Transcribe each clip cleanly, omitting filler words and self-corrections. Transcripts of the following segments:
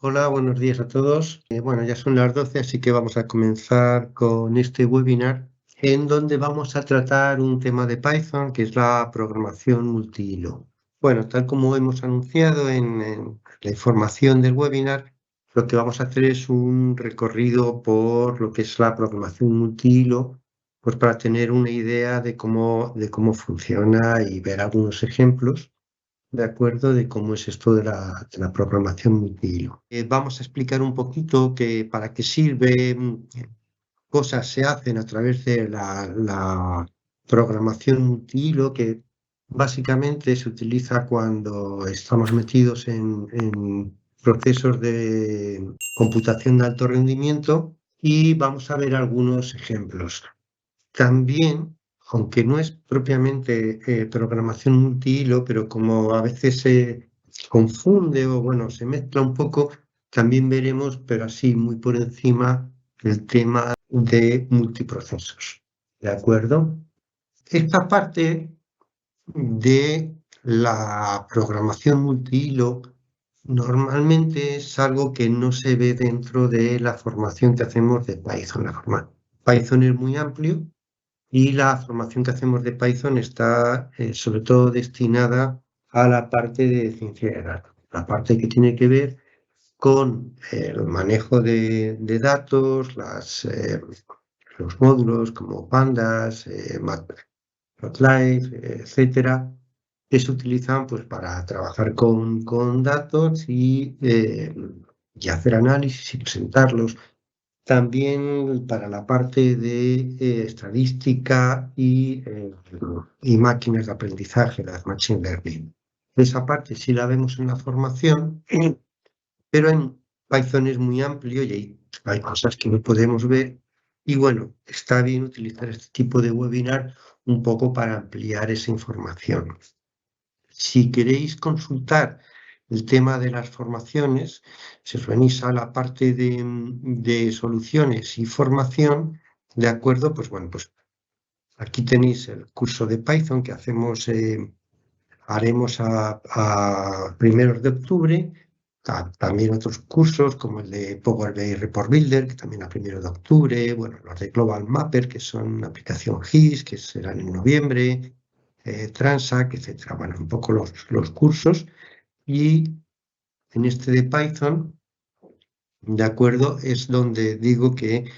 Hola, buenos días a todos. Bueno, ya son las 12, así que vamos a comenzar con este webinar en donde vamos a tratar un tema de Python, que es la programación multihilo. Bueno, tal como hemos anunciado en la información del webinar, lo que vamos a hacer es un recorrido por lo que es la programación multihilo, pues para tener una idea de cómo funciona y ver algunos ejemplos de acuerdo de cómo es esto de la programación multihilo. Vamos a explicar un poquito para qué sirve, qué cosas se hacen a través de la programación multihilo, que básicamente se utiliza cuando estamos metidos en procesos de computación de alto rendimiento, y vamos a ver algunos ejemplos. También, aunque no es propiamente programación multihilo, pero como a veces se confunde o bueno, se mezcla un poco, también veremos, pero así muy por encima, el tema de multiprocesos. ¿De acuerdo? Esta parte de la programación multihilo normalmente es algo que no se ve dentro de la formación que hacemos de Python. Python es muy amplio y la formación que hacemos de Python está sobre todo destinada a la parte de ciencia de datos, la parte que tiene que ver con el manejo de datos, los módulos como Pandas, Matplotlib, etcétera, que se utilizan pues, para trabajar con datos y hacer análisis y presentarlos. También para la parte de estadística y máquinas de aprendizaje, las machine learning. Esa parte sí la vemos en la formación, pero en Python es muy amplio y hay cosas que no podemos ver. Y bueno, está bien utilizar este tipo de webinar un poco para ampliar esa información. Si queréis consultar el tema de las formaciones, si os venís a la parte de soluciones y formación, ¿de acuerdo? Pues bueno, pues aquí tenéis el curso de Python que haremos a primeros de octubre. También otros cursos como el de Power BI Report Builder, que también a primero de octubre. Bueno, los de Global Mapper, que son aplicación GIS, que serán en noviembre. Transact, etcétera. Bueno, un poco los cursos. Y en este de Python, de acuerdo, es donde digo que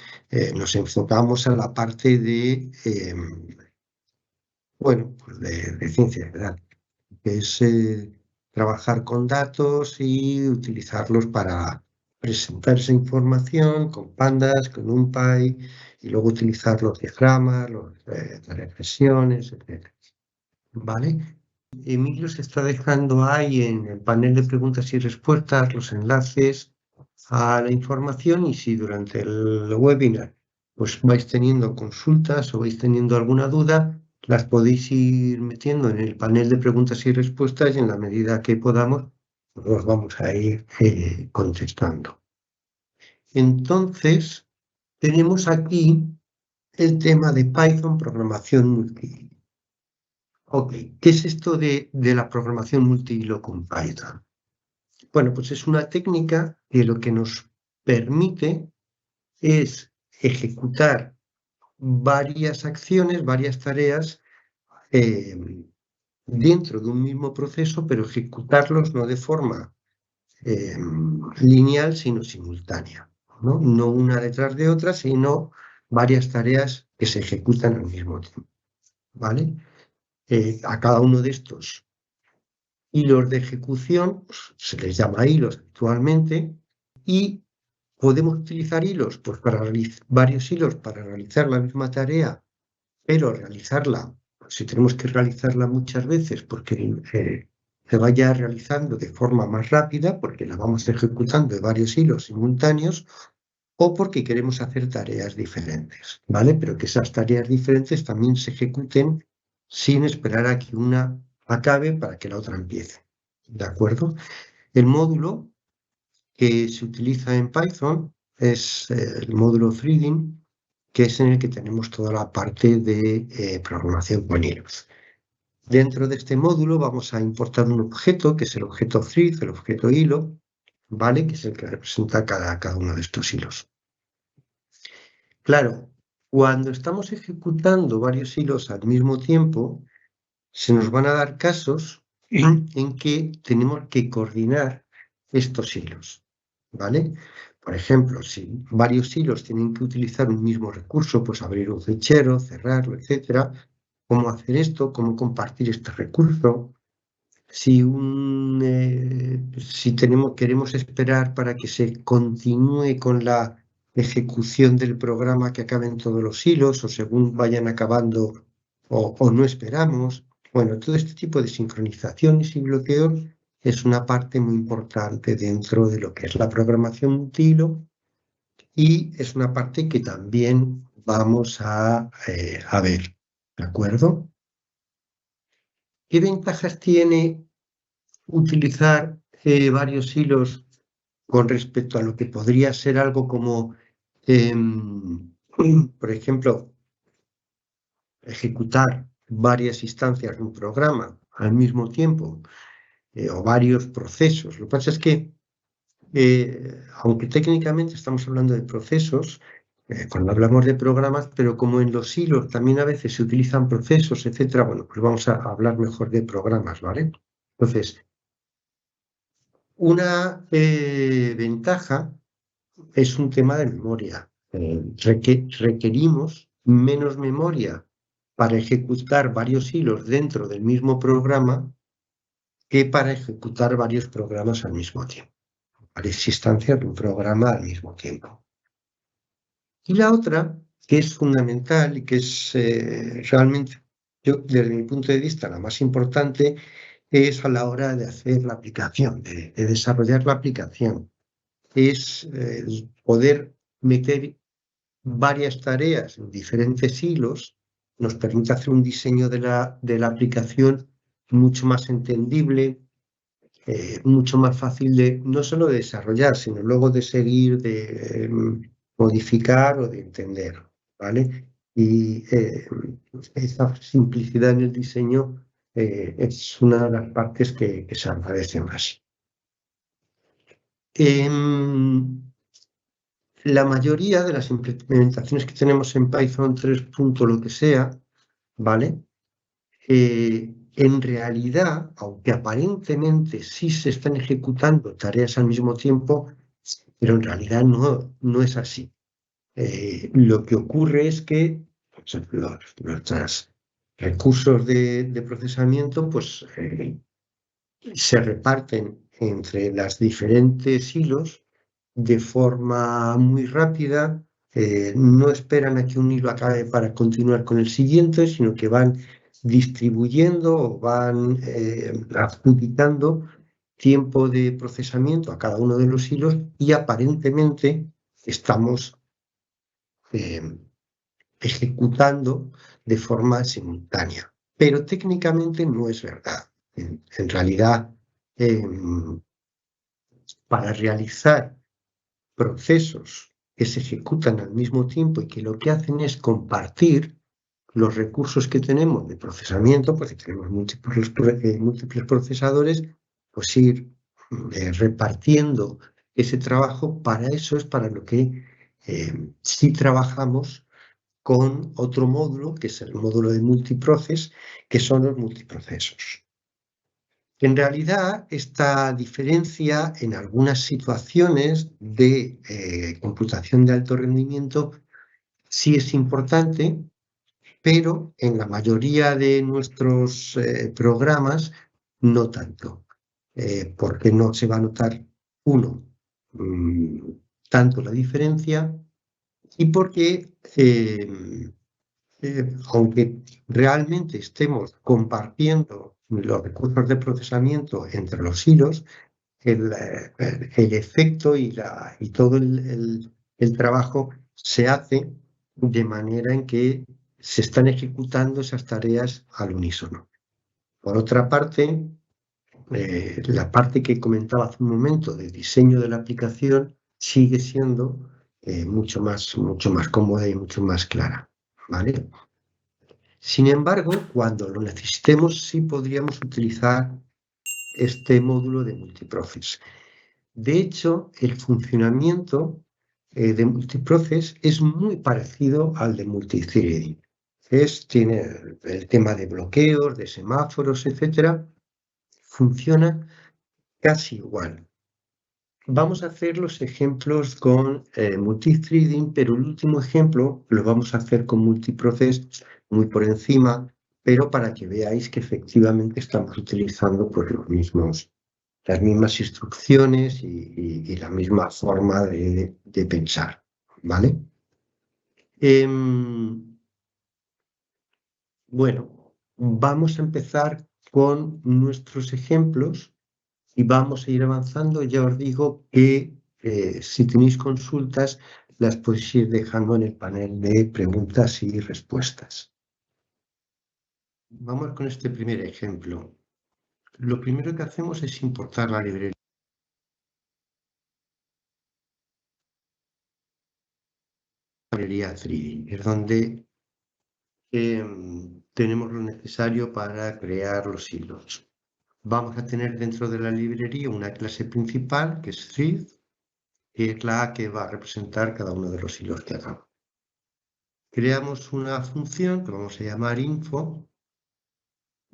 nos enfocamos a la parte bueno, pues de ciencia de datos, que es trabajar con datos y utilizarlos para presentar esa información con pandas, con NumPy, y luego utilizar los diagramas, las regresiones, etc. ¿Vale? Emilio se está dejando ahí en el panel de preguntas y respuestas los enlaces a la información, y si durante el webinar pues vais teniendo consultas o vais teniendo alguna duda, las podéis ir metiendo en el panel de preguntas y respuestas, y en la medida que podamos pues los vamos a ir contestando. Entonces, tenemos aquí el tema de Python, programación multihilo. Ok, ¿qué es esto de la programación multihilo con Python? Bueno, pues es una técnica que lo que nos permite es ejecutar varias acciones, varias tareas eh, dentro de un mismo proceso, pero ejecutarlos no de forma eh, lineal, sino simultánea, ¿no? No una detrás de otra, sino varias tareas que se ejecutan al mismo tiempo, ¿vale? A cada uno de estos hilos de ejecución pues, se les llama hilos actualmente, y podemos utilizar hilos pues, varios hilos para realizar la misma tarea, pero realizarla, si tenemos que realizarla muchas veces porque se vaya realizando de forma más rápida, porque la vamos ejecutando de varios hilos simultáneos, o porque queremos hacer tareas diferentes, ¿vale? Pero que esas tareas diferentes también se ejecuten sin esperar a que una acabe para que la otra empiece, ¿de acuerdo? El módulo que se utiliza en Python es el módulo Threading, que es en el que tenemos toda la parte de programación con hilos. Dentro de este módulo vamos a importar un objeto, que es el objeto thread, el objeto hilo, ¿vale? Que es el que representa cada uno de estos hilos. Claro, cuando estamos ejecutando varios hilos al mismo tiempo, se nos van a dar casos en que tenemos que coordinar estos hilos, ¿vale? Por ejemplo, si varios hilos tienen que utilizar un mismo recurso, pues abrir un fichero, cerrarlo, etcétera. ¿Cómo hacer esto? ¿Cómo compartir este recurso? Si queremos esperar para que se continúe con la ejecución del programa que acaben todos los hilos o según vayan acabando o no esperamos. Bueno, todo este tipo de sincronizaciones y bloqueos es una parte muy importante dentro de lo que es la programación multihilo y es una parte que también vamos a ver, ¿de acuerdo? ¿Qué ventajas tiene utilizar varios hilos con respecto a lo que podría ser algo como, por ejemplo, ejecutar varias instancias de un programa al mismo tiempo o varios procesos? Lo que pasa es que, aunque técnicamente estamos hablando de procesos, cuando hablamos de programas, pero como en los hilos también a veces se utilizan procesos, etcétera, bueno, pues vamos a hablar mejor de programas, ¿vale? Entonces, una ventaja es un tema de memoria. Requerimos menos memoria para ejecutar varios hilos dentro del mismo programa que para ejecutar varios programas al mismo tiempo, varias instancias de un programa al mismo tiempo. Y la otra, que es fundamental y que es realmente, yo, desde mi punto de vista, la más importante, es a la hora de hacer la aplicación, de desarrollar la aplicación. Es poder meter varias tareas en diferentes hilos, nos permite hacer un diseño de la aplicación mucho más entendible, mucho más fácil de no solo de desarrollar, sino luego de seguir, de modificar o de entender, ¿vale? Y esa simplicidad en el diseño es una de las partes que se agradece más. La mayoría de las implementaciones que tenemos en Python 3. Lo que sea, ¿vale? En realidad, aunque aparentemente sí se están ejecutando tareas al mismo tiempo, pero en realidad no es así. Lo que ocurre es que pues, nuestros recursos de procesamiento pues, se reparten entre las diferentes hilos de forma muy rápida, no esperan a que un hilo acabe para continuar con el siguiente, sino que van distribuyendo o van adjudicando tiempo de procesamiento a cada uno de los hilos y aparentemente estamos eh, ejecutando de forma simultánea. Pero técnicamente no es verdad. En realidad, para realizar procesos que se ejecutan al mismo tiempo y que lo que hacen es compartir los recursos que tenemos de procesamiento, porque tenemos múltiples procesadores, pues ir repartiendo ese trabajo. Para eso es para lo que sí trabajamos con otro módulo, que es el módulo de multiproces, que son los multiprocesos. En realidad, esta diferencia en algunas situaciones de computación de alto rendimiento sí es importante, pero en la mayoría de nuestros programas no tanto, porque no se va a notar, uno, tanto la diferencia y porque aunque realmente estemos compartiendo los recursos de procesamiento entre los hilos, el efecto y todo el trabajo se hace de manera en que se están ejecutando esas tareas al unísono. Por otra parte, la parte que comentaba hace un momento de diseño de la aplicación sigue siendo mucho más cómoda y mucho más clara, ¿vale? Sin embargo, cuando lo necesitemos, sí podríamos utilizar este módulo de multiprocess. De hecho, el funcionamiento de multiprocess es muy parecido al de multithreading. Tiene el tema de bloqueos, de semáforos, etcétera. Funciona casi igual. Vamos a hacer los ejemplos con multithreading, pero el último ejemplo lo vamos a hacer con multiprocess muy por encima, pero para que veáis que efectivamente estamos utilizando pues, las mismas instrucciones y la misma forma de pensar, ¿vale? Bueno, vamos a empezar con nuestros ejemplos y vamos a ir avanzando. Ya os digo que si tenéis consultas, las podéis ir dejando en el panel de preguntas y respuestas. Vamos con este primer ejemplo. Lo primero que hacemos es importar la librería. Librería 3D, es donde tenemos lo necesario para crear los hilos. Vamos a tener dentro de la librería una clase principal, que es thread, que es la que va a representar cada uno de los hilos que hagamos. Creamos una función que vamos a llamar info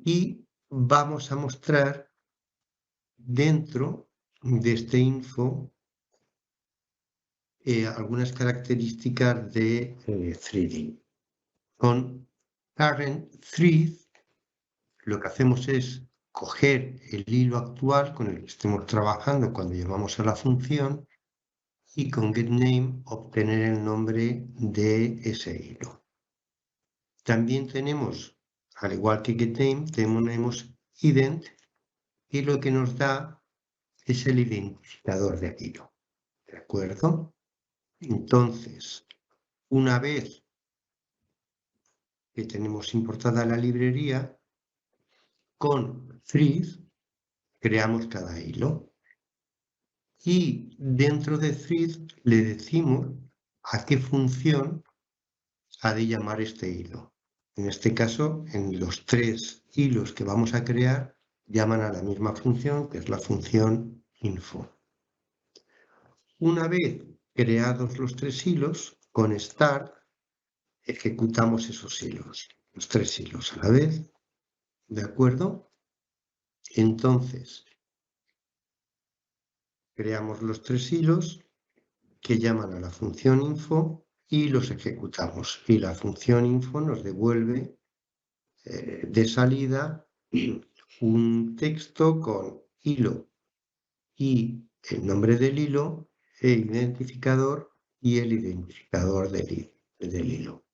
y vamos a mostrar dentro de este info algunas características de threading. Con current thread lo que hacemos es coger el hilo actual con el que estemos trabajando cuando llamamos a la función y con getName obtener el nombre de ese hilo. También tenemos, al igual que getName, tenemos ident y lo que nos da es el identificador de hilo. ¿De acuerdo? Entonces, una vez que tenemos importada la librería, con thread creamos cada hilo. Y dentro de thread le decimos a qué función ha de llamar este hilo. En este caso, en los 3 hilos que vamos a crear, llaman a la misma función, que es la función info. Una vez creados los 3 hilos, con start ejecutamos esos hilos, los 3 hilos a la vez. ¿De acuerdo? Entonces, creamos los 3 hilos que llaman a la función info y los ejecutamos. Y la función info nos devuelve de salida un texto con hilo y el nombre del hilo, el identificador y el identificador del hilo.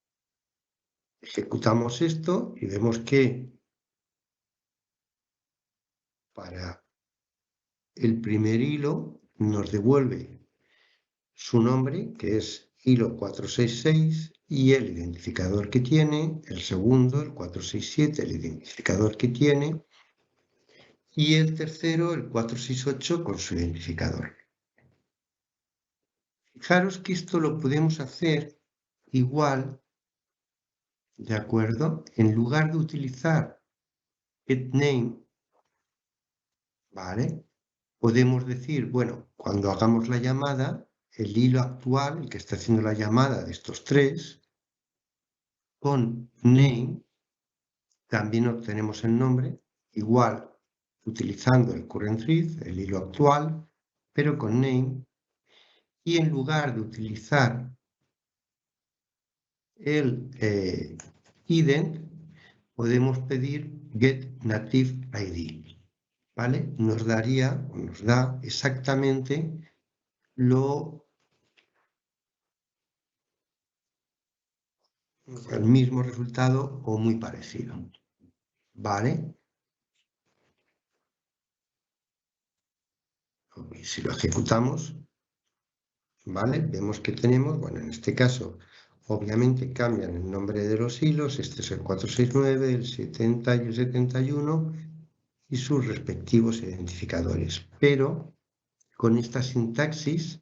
Ejecutamos esto y vemos que para el primer hilo nos devuelve su nombre, que es hilo 466, y el identificador que tiene, el segundo, el 467, el identificador que tiene, y el tercero, el 468, con su identificador. Fijaros que esto lo podemos hacer igual, ¿de acuerdo? En lugar de utilizar getName, ¿vale? Podemos decir, bueno, cuando hagamos la llamada, el hilo actual, el que está haciendo la llamada de estos 3, con name, también obtenemos el nombre, igual utilizando el current thread, el hilo actual, pero con name, y en lugar de utilizar el ident, podemos pedir getNativeID, ¿vale? Nos daría, o nos da exactamente el mismo resultado o muy parecido, ¿vale? Si lo ejecutamos, ¿vale? Vemos que tenemos, bueno, en este caso, obviamente cambian el nombre de los hilos, este es el 469, el 70 y el 71, y sus respectivos identificadores. Pero con esta sintaxis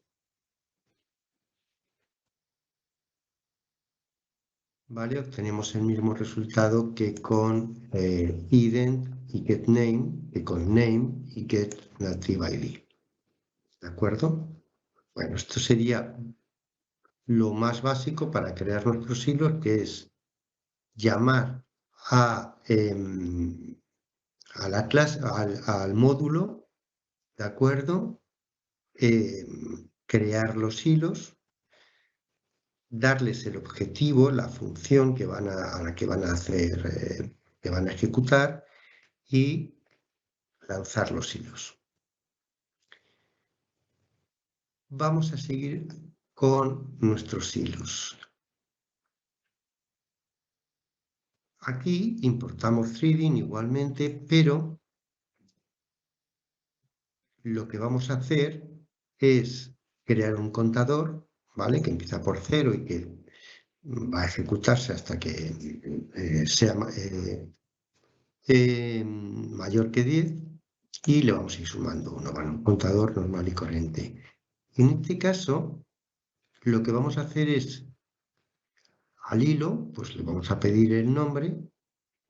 ¿vale? Obtenemos el mismo resultado que con ident y getName, que con name y getNativeID. ¿De acuerdo? Bueno, esto sería lo más básico para crear nuestros hilos, que es llamar a la clase, al módulo, ¿de acuerdo? Crear los hilos, darles el objetivo, la función a la que van a hacer, que van a ejecutar y lanzar los hilos. Vamos a seguir con nuestros hilos. Aquí importamos threading igualmente, pero lo que vamos a hacer es crear un contador, ¿vale? Que empieza por 0 y que va a ejecutarse hasta que sea mayor que 10 y le vamos a ir sumando uno, bueno, un contador normal y corriente. En este caso, lo que vamos a hacer es al hilo, pues le vamos a pedir el nombre,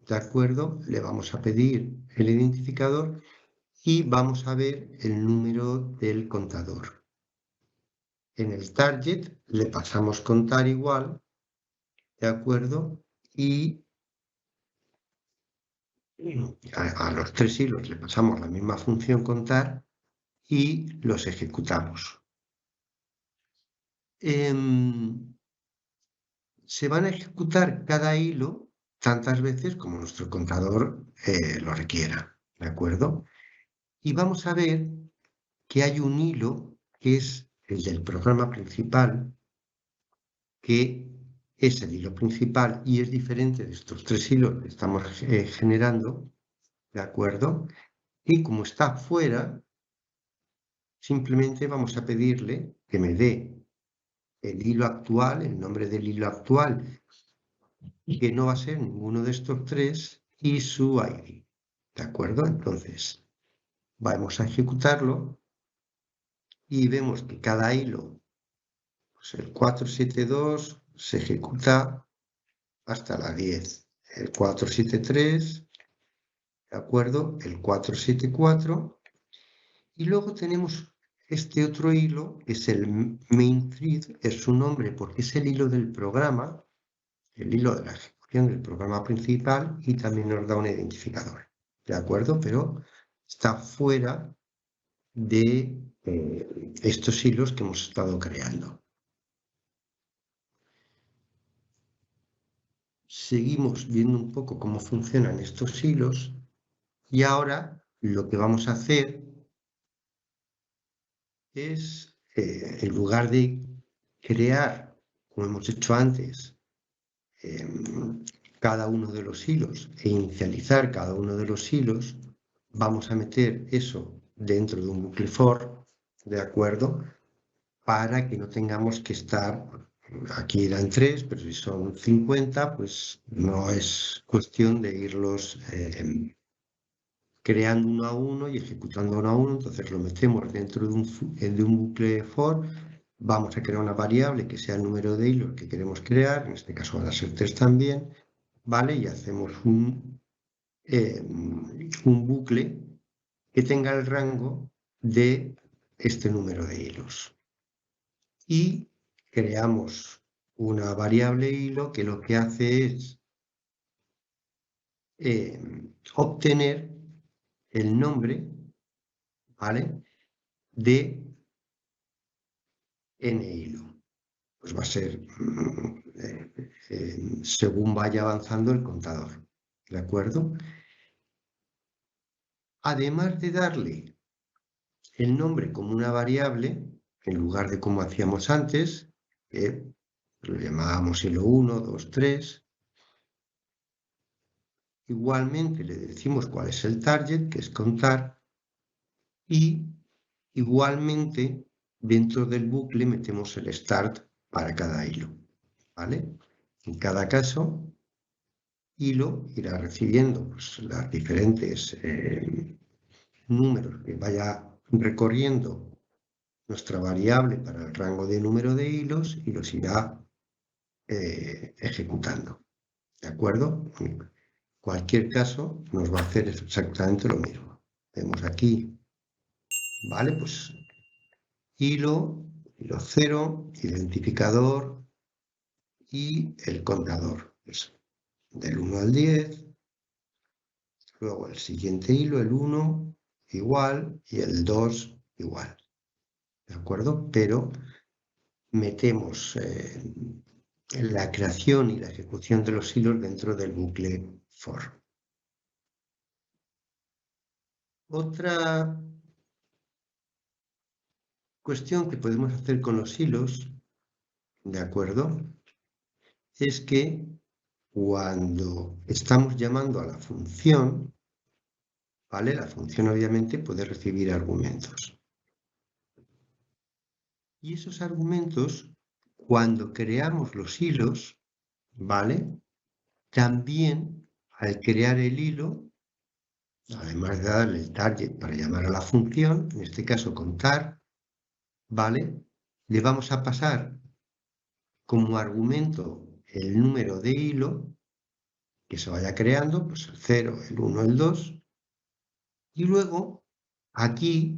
¿de acuerdo? Le vamos a pedir el identificador y vamos a ver el número del contador. En el target le pasamos contar igual, ¿de acuerdo? Y a los 3 hilos le pasamos la misma función contar y los ejecutamos. Se van a ejecutar cada hilo tantas veces como nuestro contador lo requiera, ¿de acuerdo? Y vamos a ver que hay un hilo que es el del programa principal, que es el hilo principal y es diferente de estos 3 hilos que estamos generando, ¿de acuerdo? Y como está fuera, simplemente vamos a pedirle que me dé el hilo actual, el nombre del hilo actual, que no va a ser ninguno de estos 3, y su ID. ¿De acuerdo? Entonces, vamos a ejecutarlo y vemos que cada hilo, pues el 472 se ejecuta hasta la 10. El 473, ¿de acuerdo? El 474. Y luego tenemos este otro hilo, que es el main thread, es su nombre porque es el hilo del programa, el hilo de la ejecución del programa principal, y también nos da un identificador, ¿de acuerdo? Pero está fuera de estos hilos que hemos estado creando. Seguimos viendo un poco cómo funcionan estos hilos y ahora lo que vamos a hacer es, en lugar de crear, como hemos hecho antes, cada uno de los hilos e inicializar cada uno de los hilos, vamos a meter eso dentro de un bucle for, ¿de acuerdo? Para que no tengamos que estar, aquí eran 3, pero si son 50, pues no es cuestión de irlos creando uno a uno y ejecutando uno a uno. Entonces lo metemos dentro de un bucle for. Vamos a crear una variable que sea el número de hilos que queremos crear, en este caso van a ser 3 también, ¿vale? Y hacemos un bucle que tenga el rango de este número de hilos. Y creamos una variable hilo que lo que hace es obtener el nombre, ¿vale?, de n hilo. Pues va a ser según vaya avanzando el contador, ¿de acuerdo? Además de darle el nombre como una variable, en lugar de como hacíamos antes, que lo llamábamos hilo 1, 2, 3, igualmente le decimos cuál es el target, que es contar, y igualmente dentro del bucle metemos el start para cada hilo, ¿vale? En cada caso, hilo irá recibiendo pues, los diferentes números que vaya recorriendo nuestra variable para el rango de número de hilos y los irá ejecutando. ¿De acuerdo? En cualquier caso, nos va a hacer exactamente lo mismo. Vemos aquí, ¿vale? Pues hilo 0, identificador y el contador. Pues, del 1 al 10. Luego el siguiente hilo, el 1, igual, y el 2, igual. ¿De acuerdo? Pero metemos la creación y la ejecución de los hilos dentro del bucle for. Otra cuestión que podemos hacer con los hilos, ¿de acuerdo? Es que cuando estamos llamando a la función, ¿vale? La función obviamente puede recibir argumentos. Y esos argumentos, cuando creamos los hilos, ¿vale? También al crear el hilo, además de darle el target para llamar a la función, en este caso contar, ¿vale? Le vamos a pasar como argumento el número de hilo que se vaya creando, pues el 0, el 1, el 2, y luego aquí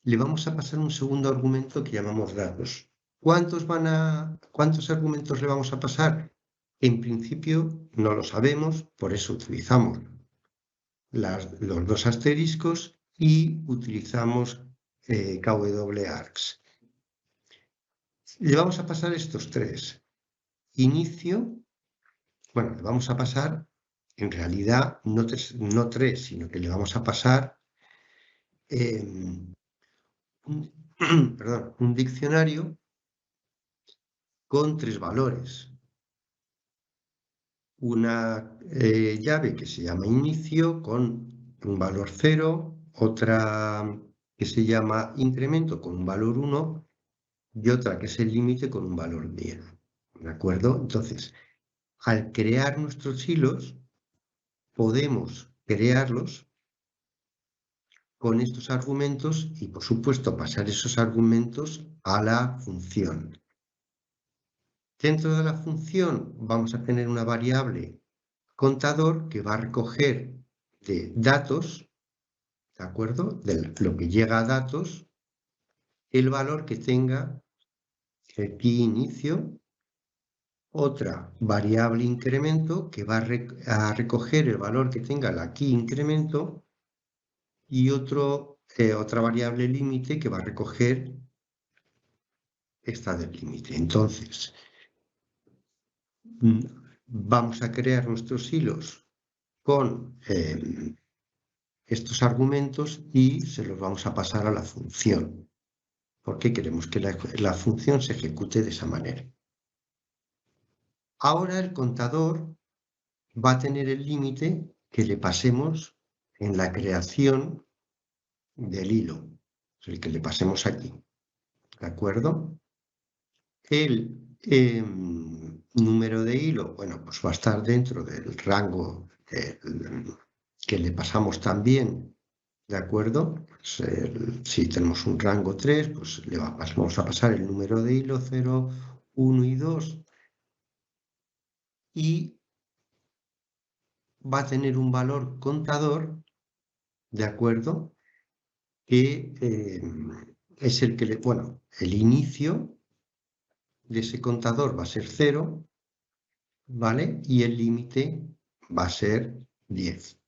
le vamos a pasar un segundo argumento que llamamos datos. ¿Cuántos argumentos le vamos a pasar? En principio no lo sabemos, por eso utilizamos los dos asteriscos y utilizamos KW-args. Le vamos a pasar estos tres. Inicio, bueno, le vamos a pasar, en realidad, no tres, sino que le vamos a pasar un diccionario con tres valores. Una llave que se llama inicio con un valor 0, otra que se llama incremento con un valor 1 y otra que es el límite con un valor 10. ¿De acuerdo? Entonces, al crear nuestros hilos, podemos crearlos con estos argumentos y, por supuesto, pasar esos argumentos a la función. Dentro de la función vamos a tener una variable contador que va a recoger de datos, ¿de acuerdo? De lo que llega a datos, el valor que tenga el key inicio, otra variable incremento que va a recoger el valor que tenga la key incremento y otra variable límite que va a recoger esta del límite. Entonces, vamos a crear nuestros hilos con estos argumentos y se los vamos a pasar a la función, porque queremos que la función se ejecute de esa manera. Ahora el contador va a tener el límite que le pasemos en la creación del hilo, el que le pasemos aquí, ¿de acuerdo? El número de hilo, bueno, pues va a estar dentro del rango que le pasamos también, ¿de acuerdo? Pues si tenemos un rango 3, pues vamos a pasar el número de hilo 0, 1 y 2 y va a tener un valor contador, ¿de acuerdo? Que es el que bueno, el inicio de ese contador va a ser 0, ¿vale? Y el límite va a ser 10.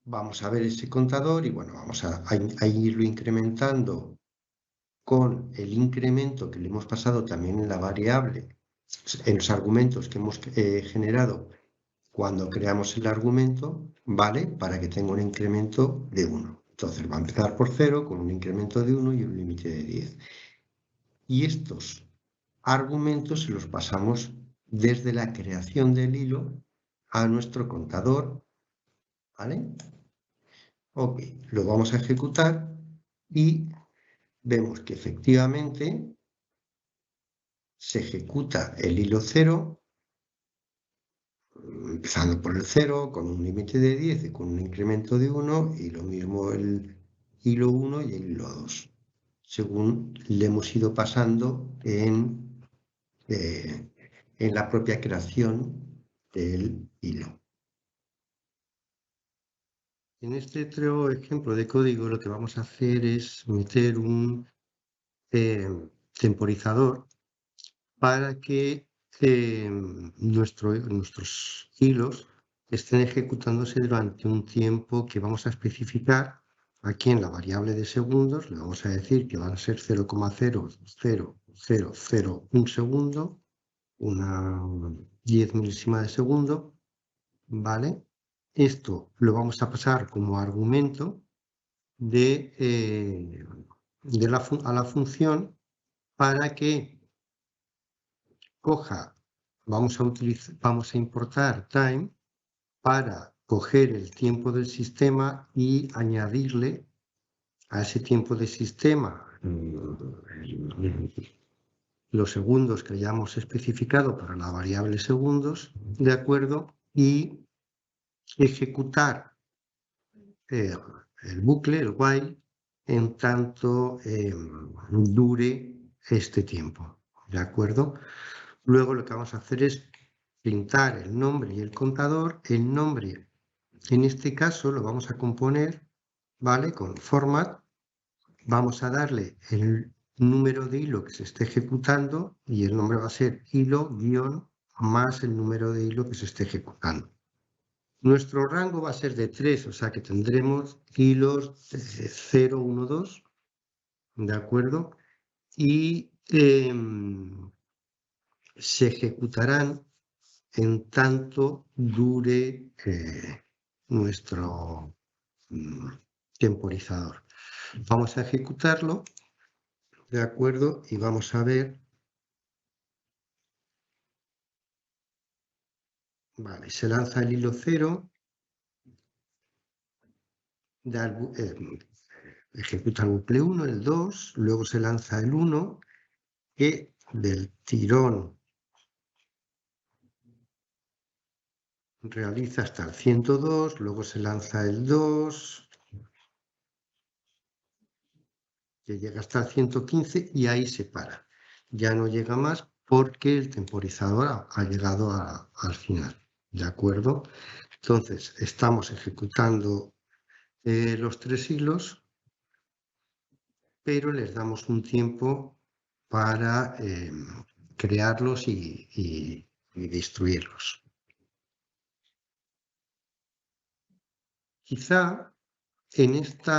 Vamos a ver ese contador y bueno, vamos a irlo incrementando con el incremento que le hemos pasado también en la variable, en los argumentos que hemos generado cuando creamos el argumento, ¿vale? Para que tenga un incremento de 1. Entonces va a empezar por 0 con un incremento de 1 y un límite de 10. Y estos argumentos se los pasamos desde la creación del hilo a nuestro contador, ¿vale? Ok, lo vamos a ejecutar y vemos que efectivamente se ejecuta el hilo 0, empezando por el 0, con un límite de 10 y con un incremento de 1, y lo mismo el hilo 1 y el hilo 2. según le hemos ido pasando en la propia creación del hilo. En este otro ejemplo de código lo que vamos a hacer es meter un temporizador para que nuestros hilos estén ejecutándose durante un tiempo que vamos a especificar. Aquí en la variable de segundos le vamos a decir que van a ser 0,00001 segundo, una 10 milésima de segundo, ¿vale? Esto lo vamos a pasar como argumento a la función para que coja, vamos a importar time para coger el tiempo del sistema y añadirle a ese tiempo de sistema los segundos que hayamos especificado para la variable segundos, ¿de acuerdo? Y ejecutar el bucle, el while, en tanto dure este tiempo, ¿de acuerdo? Luego lo que vamos a hacer es pintar el nombre y el contador. El nombre, en este caso, lo vamos a componer, ¿vale? Con format. Vamos a darle el número de hilo que se esté ejecutando y el nombre va a ser hilo guión más el número de hilo que se esté ejecutando. Nuestro rango va a ser de 3, o sea que tendremos hilos 0, 1, 2, ¿de acuerdo? Y se ejecutarán en tanto dure nuestro temporizador. Vamos a ejecutarlo, ¿de acuerdo? Y vamos a ver. Vale, se lanza el hilo 0. Ejecuta el bucle 1, el 2, luego se lanza el 1, que del tirón realiza hasta el 102, luego se lanza el 2, que llega hasta el 115 y ahí se para. Ya no llega más porque el temporizador ha llegado al final, ¿de acuerdo? Entonces, estamos ejecutando los 3 hilos, pero les damos un tiempo para crearlos y destruirlos. Quizá en este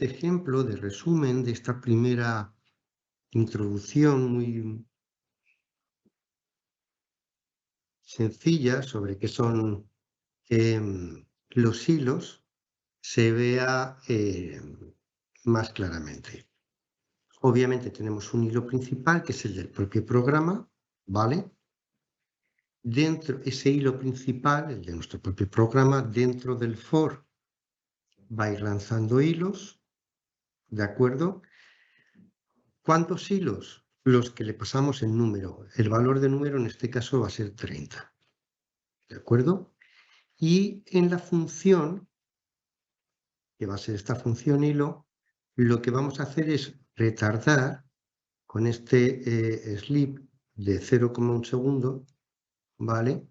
ejemplo de resumen de esta primera introducción muy sencilla sobre qué son los hilos, se vea más claramente. Obviamente tenemos un hilo principal que es el del propio programa, ¿vale? Dentro, ese hilo principal, el de nuestro propio programa, dentro del for va a ir lanzando hilos, ¿de acuerdo? ¿Cuántos hilos? Los que le pasamos el número. El valor de número en este caso va a ser 30, ¿de acuerdo? Y en la función, que va a ser esta función hilo, lo que vamos a hacer es retardar con este sleep de 0,1 segundo, ¿vale?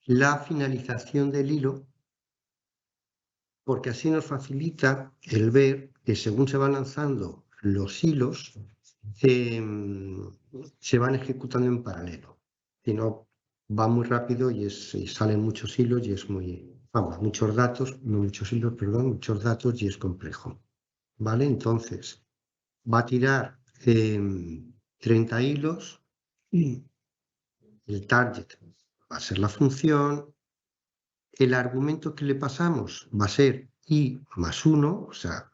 La finalización del hilo, porque así nos facilita el ver que según se van lanzando los hilos, se van ejecutando en paralelo. Si no, va muy rápido y salen muchos hilos y es muchos datos, no muchos hilos, perdón, muchos datos y es complejo. ¿Vale? Entonces, va a tirar 30 hilos y el target va a ser la función. El argumento que le pasamos va a ser i más 1, o sea,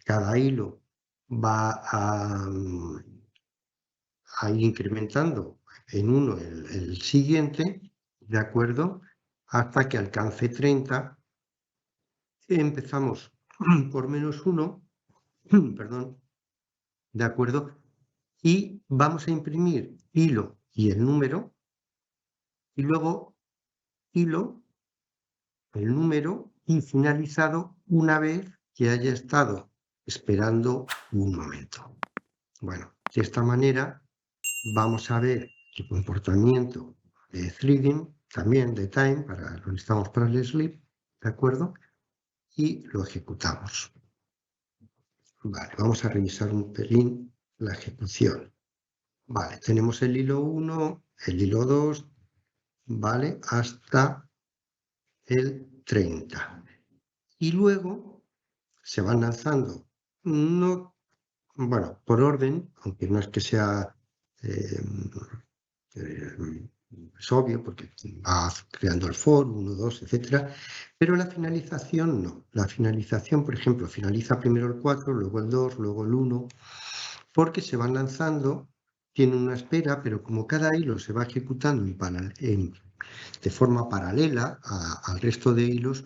cada hilo va a ir incrementando en 1 el siguiente, ¿de acuerdo? Hasta que alcance 30. Empezamos por menos 1, perdón, ¿de acuerdo? Y vamos a imprimir hilo y el número, y luego hilo, el número y finalizado una vez que haya estado esperando un momento. Bueno, de esta manera vamos a ver el comportamiento de threading, también de time, lo necesitamos para el sleep, ¿de acuerdo? Y lo ejecutamos. Vale, vamos a revisar un pelín la ejecución. Vale, tenemos el hilo 1, el hilo 2, vale, hasta el 30. Y luego se van lanzando, no, bueno, por orden, aunque no es que sea es obvio, porque va creando el for, 1, 2, etcétera, pero la finalización no. La finalización, por ejemplo, finaliza primero el 4, luego el 2, luego el 1, porque se van lanzando, tienen una espera, pero como cada hilo se va ejecutando de forma paralela al resto de hilos,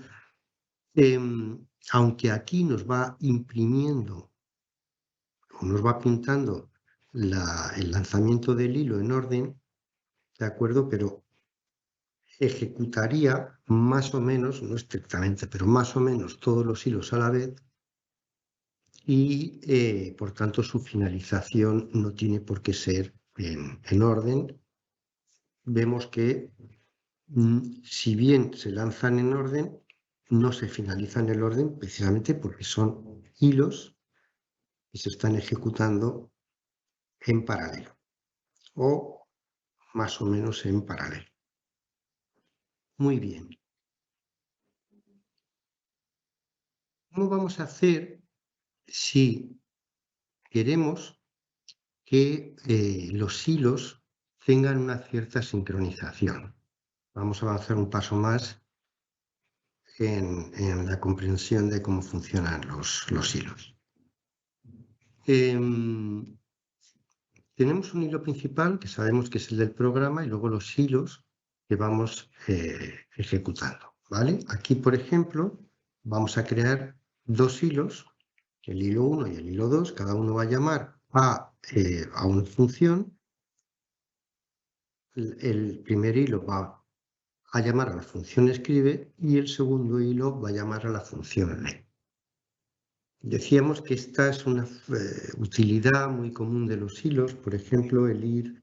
aunque aquí nos va imprimiendo o nos va pintando el lanzamiento del hilo en orden, ¿de acuerdo? Pero ejecutaría más o menos, no estrictamente, pero más o menos todos los hilos a la vez y por tanto su finalización no tiene por qué ser en orden. Vemos que si bien se lanzan en orden, no se finalizan en el orden precisamente porque son hilos que se están ejecutando en paralelo o más o menos en paralelo. Muy bien. ¿Cómo vamos a hacer si queremos que los hilos tengan una cierta sincronización? Vamos a avanzar un paso más en la comprensión de cómo funcionan los hilos. Tenemos un hilo principal que sabemos que es el del programa y luego los hilos que vamos ejecutando, ¿vale? Aquí, por ejemplo, vamos a crear dos hilos, el hilo 1 y el hilo 2, cada uno va a llamar a una función. El primer hilo va a llamar a la función escribe y el segundo hilo va a llamar a la función lee. Decíamos que esta es una utilidad muy común de los hilos, por ejemplo, el ir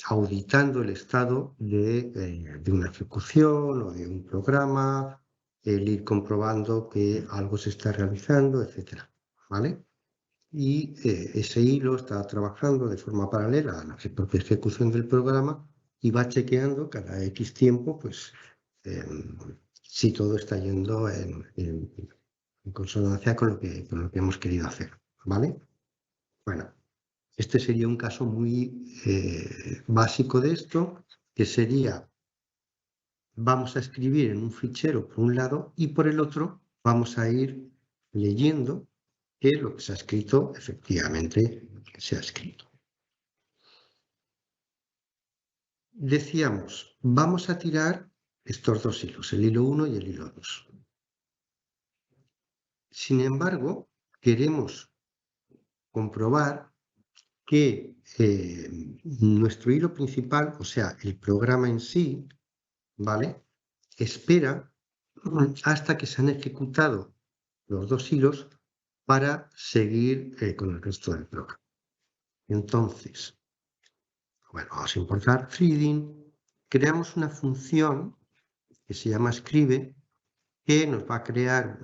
auditando el estado de una ejecución o de un programa, el ir comprobando que algo se está realizando, etc. ¿Vale? Y ese hilo está trabajando de forma paralela a la propia ejecución del programa y va chequeando cada X tiempo, pues, si todo está yendo en consonancia con lo que hemos querido hacer, ¿vale? Bueno, este sería un caso muy básico de esto, que sería, vamos a escribir en un fichero por un lado y por el otro vamos a ir leyendo que lo que se ha escrito efectivamente se ha escrito. Decíamos, vamos a tirar estos dos hilos, el hilo 1 y el hilo 2. Sin embargo, queremos comprobar que nuestro hilo principal, o sea, el programa en sí, ¿vale? Espera hasta que se han ejecutado los dos hilos para seguir con el resto del programa. Entonces, bueno, vamos a importar threading, creamos una función que se llama escribe, que nos va a crear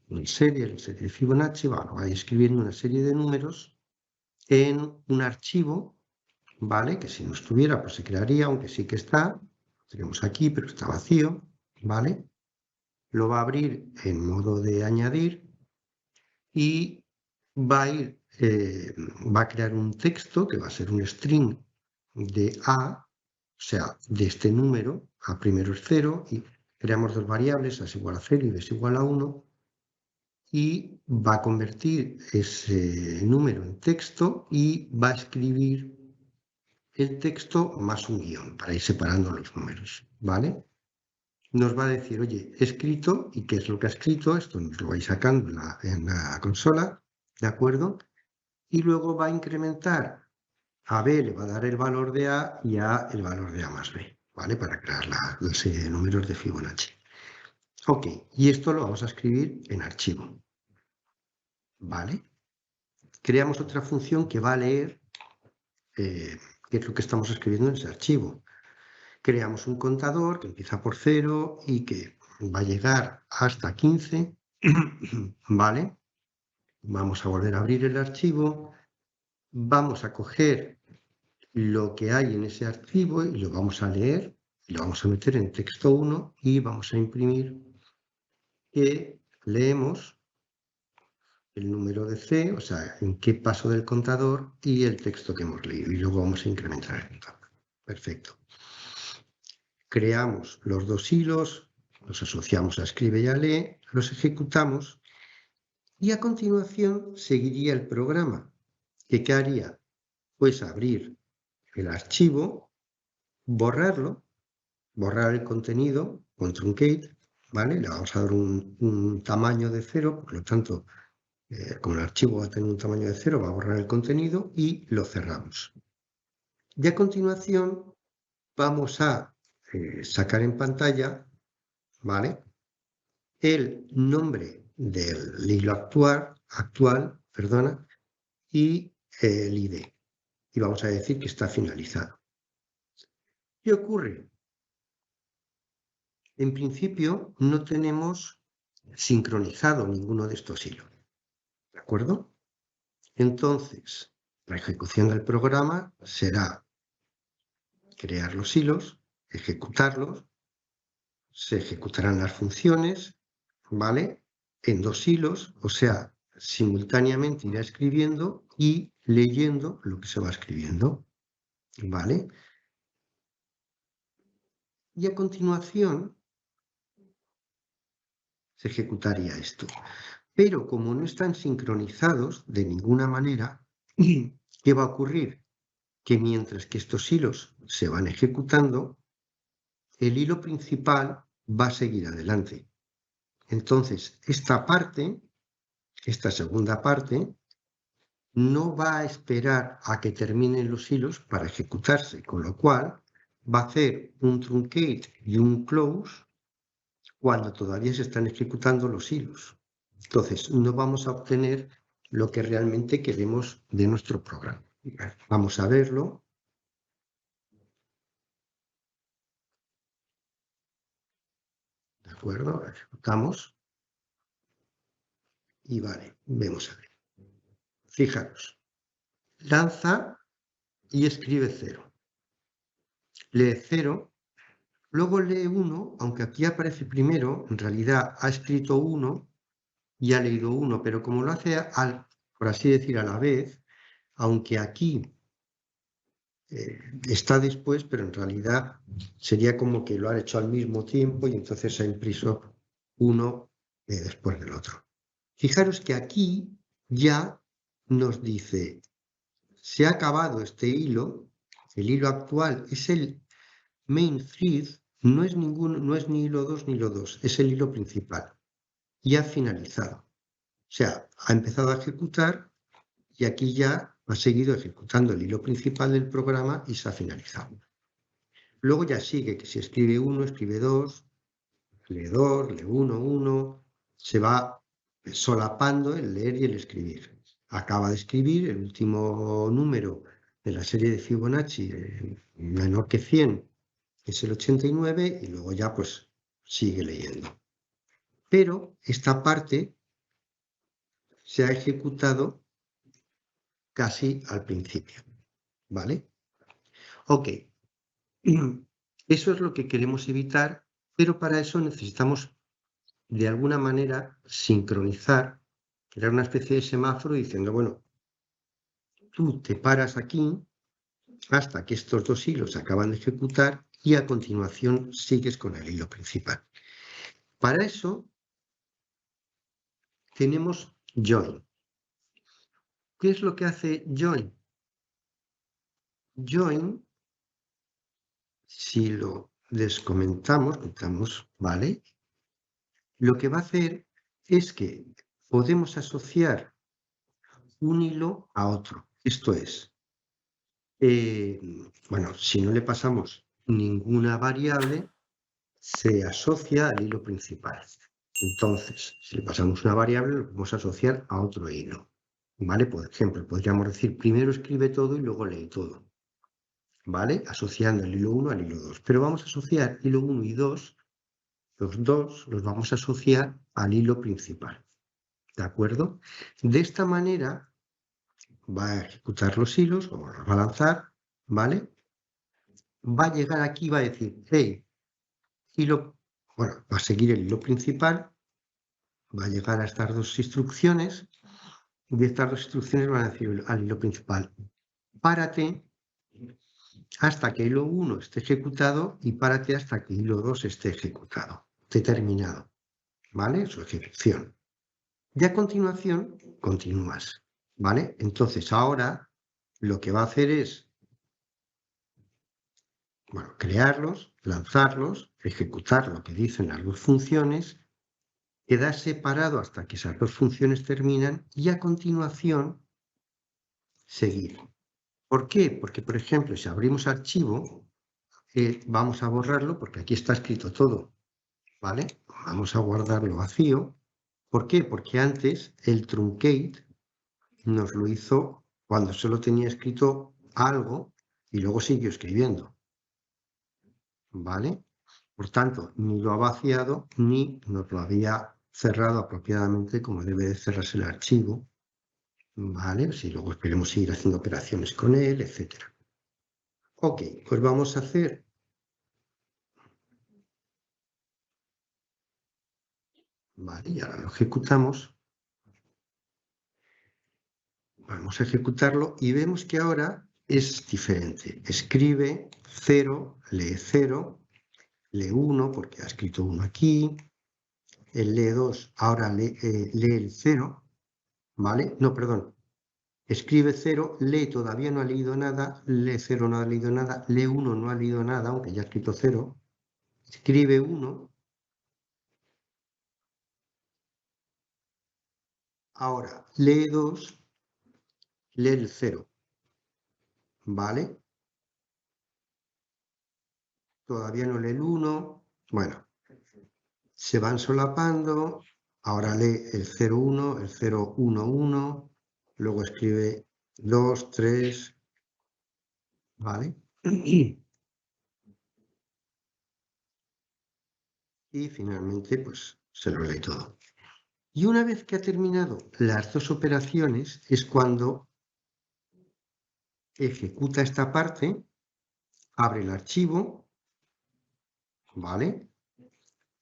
una serie de Fibonacci, va a ir escribiendo una serie de números en un archivo, ¿vale? Que si no estuviera, pues se crearía, aunque sí que está. Tenemos aquí, pero está vacío, ¿vale? Lo va a abrir en modo de añadir y va a crear un texto que va a ser un string de A, o sea, de este número, A primero es 0, y creamos dos variables, A es igual a 0 y B es igual a 1, y va a convertir ese número en texto y va a escribir el texto más un guión para ir separando los números, ¿vale? Nos va a decir, oye, he escrito, ¿y qué es lo que ha escrito? Esto nos lo vais sacando en la consola, ¿de acuerdo? Y luego va a incrementar, a B le va a dar el valor de A y A el valor de A más B, ¿vale? Para crear la serie de números de Fibonacci. Ok, y esto lo vamos a escribir en archivo. ¿Vale? Creamos otra función que va a leer qué es lo que estamos escribiendo en ese archivo. Creamos un contador que empieza por 0 y que va a llegar hasta 15. ¿Vale? Vamos a volver a abrir el archivo. Vamos a coger lo que hay en ese archivo y lo vamos a leer. Y lo vamos a meter en texto 1 y vamos a imprimir que leemos el número de C, o sea, en qué paso del contador y el texto que hemos leído. Y luego vamos a incrementar el contador. Perfecto. Creamos los dos hilos, los asociamos a escribe y a lee, los ejecutamos y a continuación seguiría el programa. ¿Qué haría? Pues abrir el archivo, borrarlo, borrar el contenido con truncate, ¿vale? Le vamos a dar un tamaño de 0, por lo tanto, como el archivo va a tener un tamaño de 0, va a borrar el contenido y lo cerramos. Y a continuación vamos a sacar en pantalla, ¿vale?, el nombre del hilo actual, y el ID. Y vamos a decir que está finalizado. ¿Qué ocurre? En principio no tenemos sincronizado ninguno de estos hilos. ¿De acuerdo? Entonces, la ejecución del programa será crear los hilos, ejecutarlos, se ejecutarán las funciones, ¿vale? En dos hilos, o sea, simultáneamente irá escribiendo y leyendo lo que se va escribiendo, ¿vale? Y a continuación se ejecutaría esto. Pero como no están sincronizados de ninguna manera, ¿qué va a ocurrir? Que mientras que estos hilos se van ejecutando, el hilo principal va a seguir adelante. Entonces, esta segunda parte, no va a esperar a que terminen los hilos para ejecutarse, con lo cual va a hacer un truncate y un close cuando todavía se están ejecutando los hilos. Entonces, no vamos a obtener lo que realmente queremos de nuestro programa. Vamos a verlo. ¿De acuerdo? Ejecutamos. Y vale, vemos a ver. Fijaros, lanza y escribe 0. Lee 0, luego lee 1, aunque aquí aparece primero, en realidad ha escrito 1 y ha leído 1, pero como lo hace, por así decir, a la vez, aunque aquí está después, pero en realidad sería como que lo han hecho al mismo tiempo y entonces ha impreso uno después del otro. Fijaros que aquí ya nos dice, se ha acabado este hilo, el hilo actual es el main thread, no es ni hilo 2 ni hilo 2, es el hilo principal. Y ha finalizado. O sea, ha empezado a ejecutar y aquí ya ha seguido ejecutando el hilo principal del programa y se ha finalizado. Luego ya sigue, que si escribe 1, escribe 2, lee 2, lee 1, 1, se va solapando el leer y el escribir. Acaba de escribir el último número de la serie de Fibonacci, menor que 100, es el 89, y luego ya pues sigue leyendo. Pero esta parte se ha ejecutado casi al principio, ¿vale? Ok, eso es lo que queremos evitar, pero para eso necesitamos de alguna manera sincronizar, crear una especie de semáforo diciendo, bueno, tú te paras aquí hasta que estos dos hilos se acaban de ejecutar y a continuación sigues con el hilo principal. Para eso tenemos join. ¿Qué es lo que hace join? Join, si lo descomentamos, ¿vale? Lo que va a hacer es que podemos asociar un hilo a otro. Esto es, bueno, si no le pasamos ninguna variable, se asocia al hilo principal. Entonces, si le pasamos una variable, lo podemos asociar a otro hilo. ¿Vale? Por ejemplo, podríamos decir, primero escribe todo y luego lee todo. ¿Vale? Asociando el hilo 1 al hilo 2. Pero vamos a asociar hilo 1 y 2, los dos los vamos a asociar al hilo principal. ¿De acuerdo? De esta manera va a ejecutar los hilos, o los va a lanzar, ¿vale? Va a llegar aquí y va a decir, hey, hilo, bueno, va a seguir el hilo principal, va a llegar a estas dos instrucciones, y de estas dos instrucciones van a decir al hilo principal, párate hasta que hilo 1 esté ejecutado y párate hasta que hilo 2 esté ejecutado, determinado, ¿vale? Su ejecución. Y a continuación, continúas, ¿vale? Entonces ahora lo que va a hacer es, bueno, crearlos, lanzarlos, ejecutar lo que dicen las dos funciones, queda separado hasta que esas dos funciones terminan y a continuación seguir. ¿Por qué? Porque, por ejemplo, si abrimos archivo, vamos a borrarlo porque aquí está escrito todo, ¿vale? Vamos a guardarlo vacío. ¿Por qué? Porque antes el truncate nos lo hizo cuando solo tenía escrito algo y luego siguió escribiendo, ¿vale? Por tanto, ni lo ha vaciado ni nos lo había cerrado apropiadamente como debe de cerrarse el archivo, ¿vale? Si luego queremos seguir haciendo operaciones con él, etc. Ok, pues vamos a hacer... Vale, y ahora lo ejecutamos. Vamos a ejecutarlo y vemos que ahora es diferente. Escribe 0, lee 1 porque ha escrito 1 aquí, el lee 2 ahora lee el 0, ¿vale? No, perdón. Escribe 0, lee todavía no ha leído nada, lee 0 no ha leído nada, lee 1 no ha leído nada, aunque ya ha escrito 0. Escribe 1. Ahora lee 2, lee el 0, ¿vale? Todavía no lee el 1. Bueno, se van solapando. Ahora lee el 01, el 011, luego escribe 2, 3, ¿vale? Y finalmente, pues, se lo lee todo. Y una vez que ha terminado las dos operaciones, es cuando ejecuta esta parte, abre el archivo, ¿vale?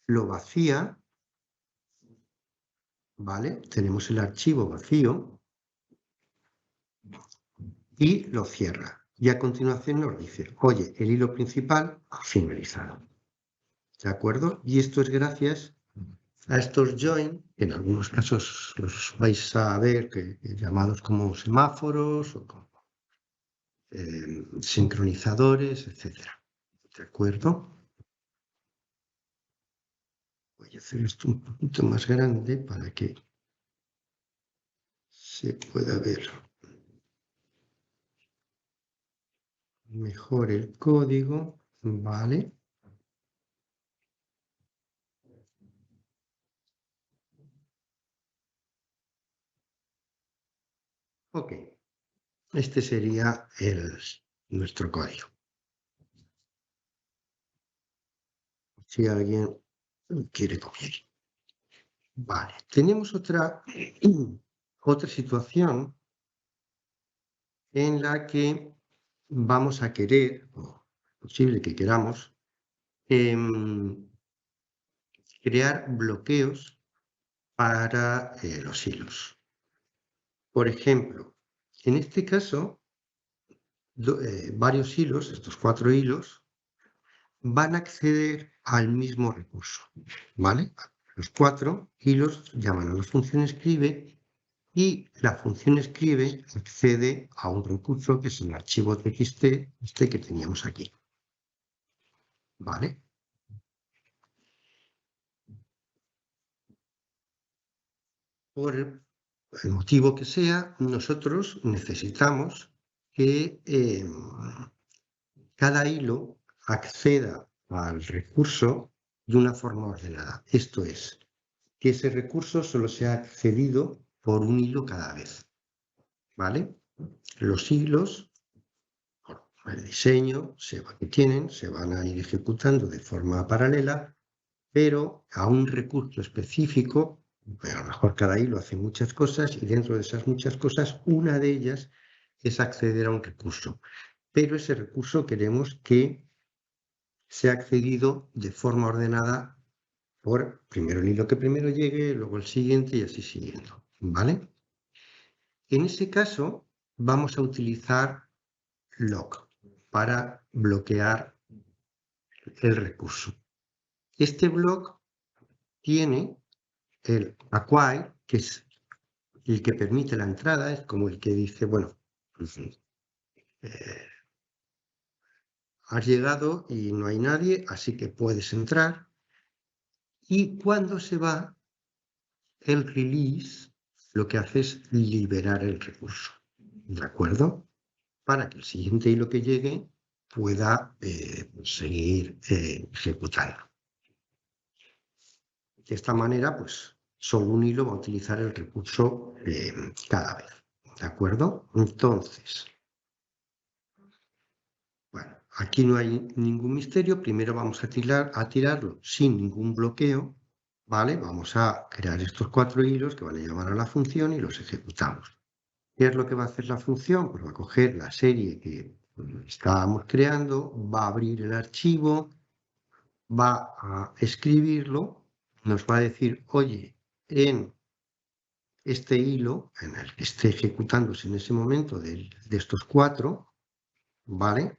Lo vacía, ¿vale? Tenemos el archivo vacío y lo cierra. Y a continuación nos dice, oye, el hilo principal ha finalizado. ¿De acuerdo? Y esto es gracias a estos join, que en algunos casos los vais a ver llamados como semáforos o como sincronizadores, etc. ¿De acuerdo? Voy a hacer esto un poquito más grande para que se pueda ver mejor el código, ¿vale? Ok, este sería nuestro código. Si alguien quiere copiar. Vale, tenemos otra situación en la que vamos a querer, o posible que queramos, crear bloqueos para los hilos. Por ejemplo, en este caso, varios hilos, estos 4 hilos, van a acceder al mismo recurso, ¿vale? Los 4 hilos llaman a la función escribe y la función escribe accede a un recurso que es el archivo txt, este que teníamos aquí, ¿vale? Por el motivo que sea, nosotros necesitamos que cada hilo acceda al recurso de una forma ordenada. Esto es, que ese recurso solo sea accedido por un hilo cada vez, ¿vale? Los hilos, por el diseño que tienen, se van a ir ejecutando de forma paralela, pero a un recurso específico. A lo mejor cada hilo hace muchas cosas y dentro de esas muchas cosas, una de ellas es acceder a un recurso. Pero ese recurso queremos que sea accedido de forma ordenada por primero el hilo que primero llegue, luego el siguiente y así siguiendo, ¿vale? En ese caso vamos a utilizar lock para bloquear el recurso. Este block tiene el acquire, que es el que permite la entrada, es como el que dice, bueno, has llegado y no hay nadie, así que puedes entrar. Y cuando se va, el release lo que hace es liberar el recurso, ¿de acuerdo? Para que el siguiente hilo que llegue pueda seguir ejecutando. De esta manera, pues, solo un hilo va a utilizar el recurso cada vez, ¿de acuerdo? Entonces, bueno, aquí no hay ningún misterio. Primero vamos a tirarlo sin ningún bloqueo, ¿vale? Vamos a crear estos 4 hilos que van a llamar a la función y los ejecutamos. ¿Qué es lo que va a hacer la función? Pues va a coger la serie que estábamos creando, va a abrir el archivo, va a escribirlo, nos va a decir, oye, en este hilo, en el que esté ejecutándose en ese momento de estos 4, ¿vale?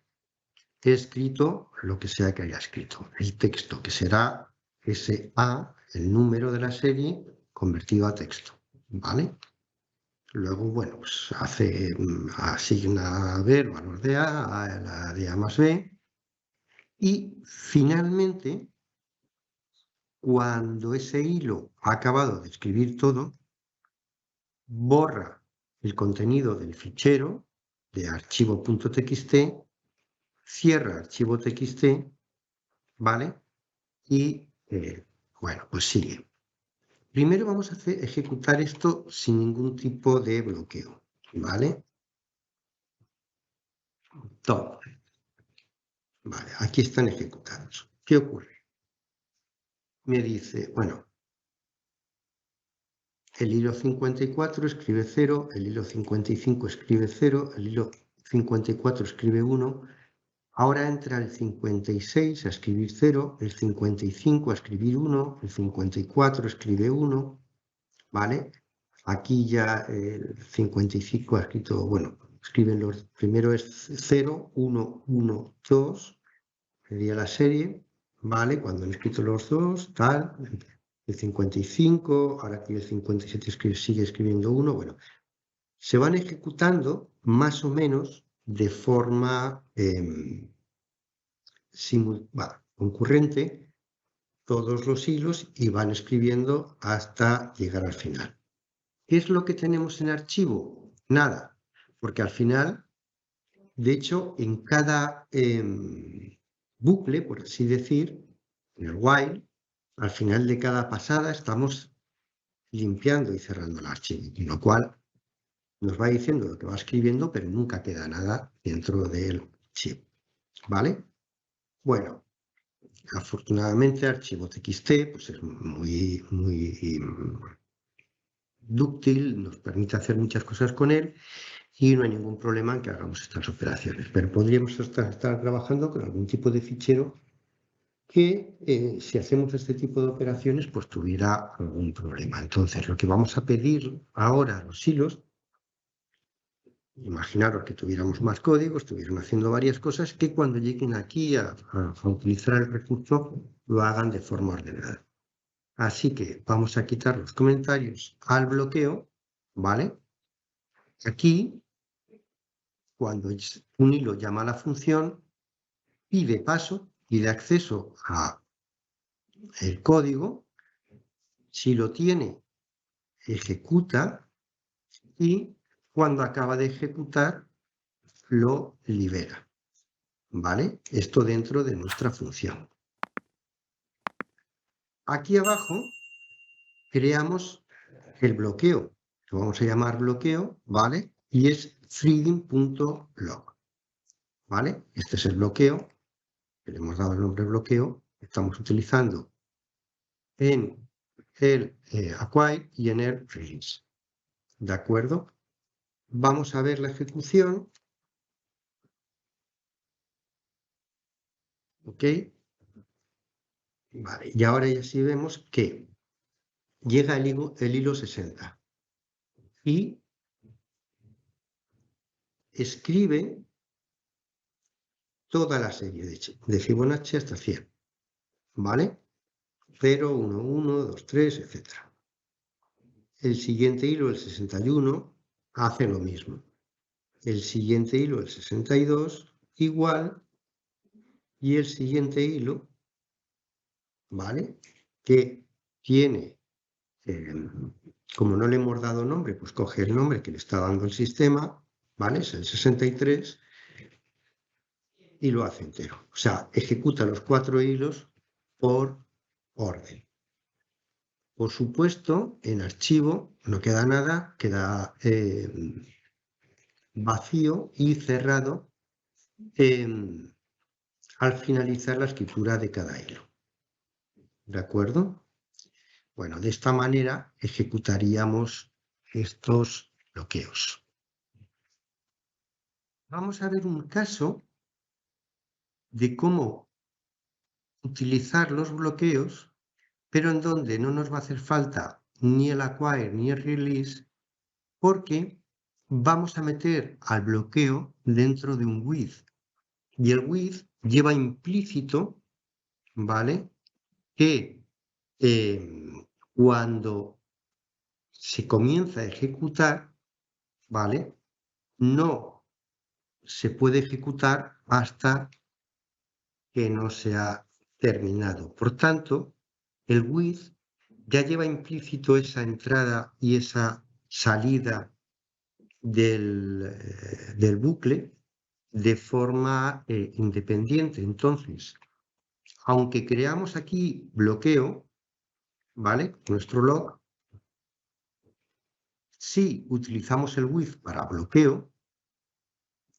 He escrito lo que sea que haya escrito, el texto, que será ese A, el número de la serie, convertido a texto, ¿vale? Luego, bueno, pues asigna B el valor de A la de A más B, y finalmente, cuando ese hilo ha acabado de escribir todo, borra el contenido del fichero de archivo.txt, cierra archivo txt, ¿vale? Y, bueno, pues sigue. Primero vamos a ejecutar esto sin ningún tipo de bloqueo, ¿vale? Todo. Vale, aquí están ejecutados. ¿Qué ocurre? Me dice, bueno, el hilo 54 escribe 0, el hilo 55 escribe 0, el hilo 54 escribe 1, ahora entra el 56 a escribir 0, el 55 a escribir 1, el 54 escribe 1, ¿vale? Aquí ya el 55 ha escrito, bueno, escriben los, primero es 0, 1, 1, 2, sería la serie, ¿vale? Cuando han escrito los dos, tal, el 55, ahora aquí el 57 sigue escribiendo 1, bueno, se van ejecutando más o menos de forma concurrente todos los hilos y van escribiendo hasta llegar al final. ¿Qué es lo que tenemos en archivo? Nada, porque al final, de hecho, en cada bucle, por así decir, en el while, al final de cada pasada estamos limpiando y cerrando el archivo, con lo cual nos va diciendo lo que va escribiendo, pero nunca queda nada dentro del archivo, ¿vale? Bueno, afortunadamente archivo txt pues es muy dúctil, nos permite hacer muchas cosas con él y no hay ningún problema en que hagamos estas operaciones, pero podríamos estar trabajando con algún tipo de fichero que si hacemos este tipo de operaciones pues tuviera algún problema. Entonces lo que vamos a pedir ahora a los hilos, imaginaros que tuviéramos más código, estuvieran haciendo varias cosas, que cuando lleguen aquí a utilizar el recurso lo hagan de forma ordenada. Así que vamos a quitar los comentarios al bloqueo, ¿vale? Aquí, cuando un hilo llama a la función, pide paso, pide acceso a el código, si lo tiene, ejecuta y cuando acaba de ejecutar, lo libera, ¿vale? Esto dentro de nuestra función. Aquí abajo creamos el bloqueo. Lo vamos a llamar bloqueo, ¿vale? Y es threading.log, ¿vale? Este es el bloqueo, que le hemos dado el nombre bloqueo, que estamos utilizando en el acquire y en el release. ¿De acuerdo? Vamos a ver la ejecución. ¿Ok? Vale, y ahora ya sí vemos que llega el hilo 60 y escribe toda la serie de Fibonacci hasta 100, ¿vale? 0, 1, 1, 2, 3, etc. El siguiente hilo, el 61, hace lo mismo. El siguiente hilo, el 62, igual. Y el siguiente hilo, ¿vale? Que tiene, como no le hemos dado nombre, pues coge el nombre que le está dando el sistema, ¿vale? Es el 63 y lo hace entero. O sea, ejecuta los 4 hilos por orden. Por supuesto, en archivo no queda nada, queda vacío y cerrado al finalizar la escritura de cada hilo. ¿De acuerdo? Bueno, de esta manera ejecutaríamos estos bloqueos. Vamos a ver un caso de cómo utilizar los bloqueos, pero en donde no nos va a hacer falta ni el acquire ni el release, porque vamos a meter al bloqueo dentro de un with. Y el with lleva implícito, ¿vale? Que cuando se comienza a ejecutar, ¿vale? No se puede ejecutar hasta que no se ha terminado. Por tanto, el with ya lleva implícito esa entrada y esa salida del bucle de forma independiente. Entonces, aunque creamos aquí bloqueo, ¿vale? Nuestro log, si utilizamos el with para bloqueo,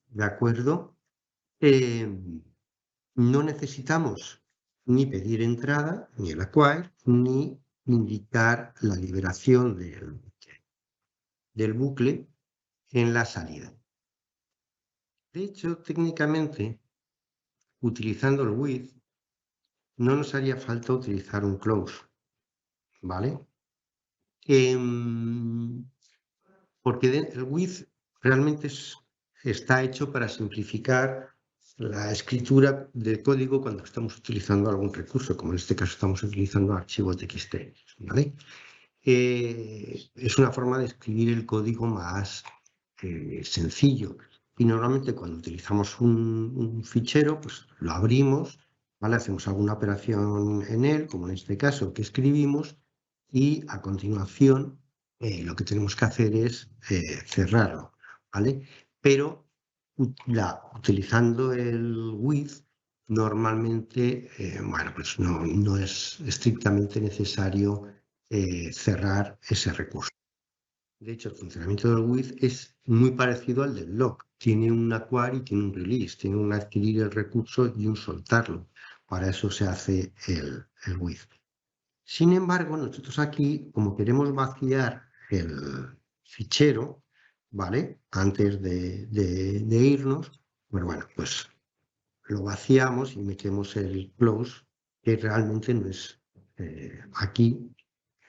¿de acuerdo? No necesitamos ni pedir entrada, ni el acquire, ni indicar la liberación del bucle en la salida. De hecho, técnicamente, utilizando el with, no nos haría falta utilizar un close, ¿vale? Porque el with realmente está hecho para simplificar la escritura del código cuando estamos utilizando algún recurso, como en este caso estamos utilizando archivos TXT, ¿vale? Es una forma de escribir el código más sencillo. Y normalmente cuando utilizamos un fichero, pues lo abrimos, ¿vale? Hacemos alguna operación en él, como en este caso que escribimos, y a continuación lo que tenemos que hacer es cerrarlo, ¿vale? Pero utilizando el with, normalmente, bueno, pues no es estrictamente necesario cerrar ese recurso. De hecho, el funcionamiento del with es muy parecido al del log. Tiene un acquire y tiene un release, tiene un adquirir el recurso y un soltarlo. Para eso se hace el with. Sin embargo, nosotros aquí, como queremos vaciar el fichero, ¿vale? Antes de irnos, bueno, pues lo vaciamos y metemos el close, que realmente no es, aquí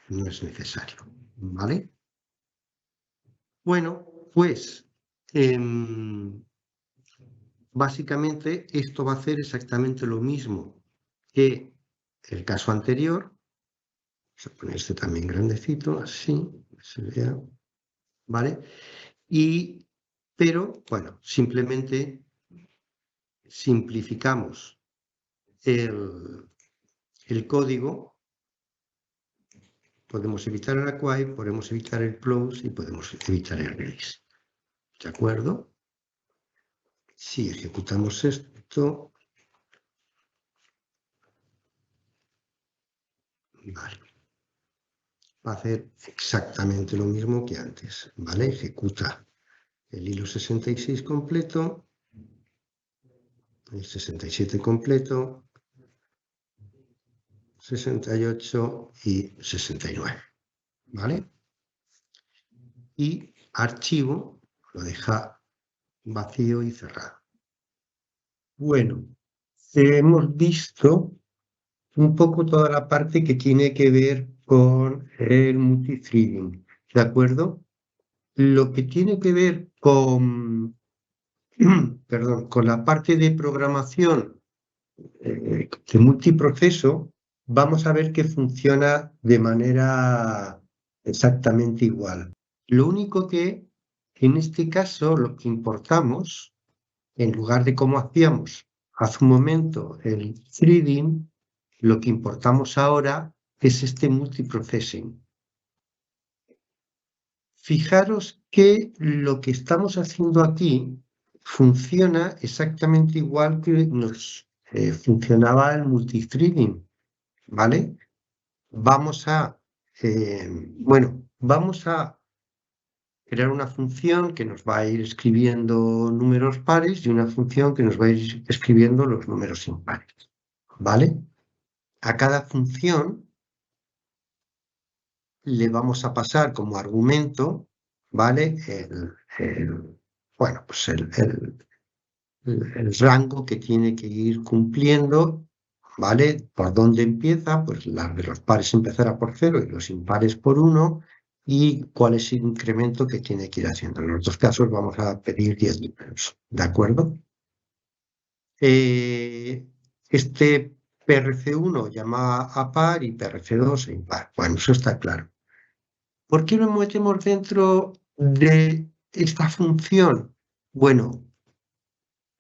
no es necesario, ¿vale? Bueno, pues básicamente esto va a hacer exactamente lo mismo que el caso anterior. Vamos a poner este también grandecito, así, se vea, ¿vale? Pero, bueno, simplemente simplificamos el código. Podemos evitar el acquire, podemos evitar el close y podemos evitar el release. ¿De acuerdo? Si ejecutamos esto, Vale. Va a hacer exactamente lo mismo que antes, ¿vale? Ejecuta el hilo 66 completo, el 67 completo, 68 y 69, ¿vale? Y archivo lo deja vacío y cerrado. Bueno, hemos visto un poco toda la parte que tiene que ver con el multithreading, ¿de acuerdo? Lo que tiene que ver con, perdón, con la parte de programación de multiproceso, vamos a ver que funciona de manera exactamente igual. Lo único que en este caso lo que importamos, en lugar de como hacíamos hace un momento el threading, lo que importamos ahora es este multiprocessing. Fijaros que lo que estamos haciendo aquí funciona exactamente igual que nos funcionaba el multithreading, ¿vale? Vamos a crear una función que nos va a ir escribiendo números pares y una función que nos va a ir escribiendo los números impares, ¿vale? A cada función le vamos a pasar como argumento, ¿vale? Bueno, pues el rango que tiene que ir cumpliendo, ¿vale? ¿Por dónde empieza? Pues las de los pares empezará por 0 y los impares por 1, y cuál es el incremento que tiene que ir haciendo. En los dos casos vamos a pedir 10 números, ¿de acuerdo? Este PRC1 llama a par y PRC2 a impar. Bueno, eso está claro. ¿Por qué lo metemos dentro de esta función? Bueno,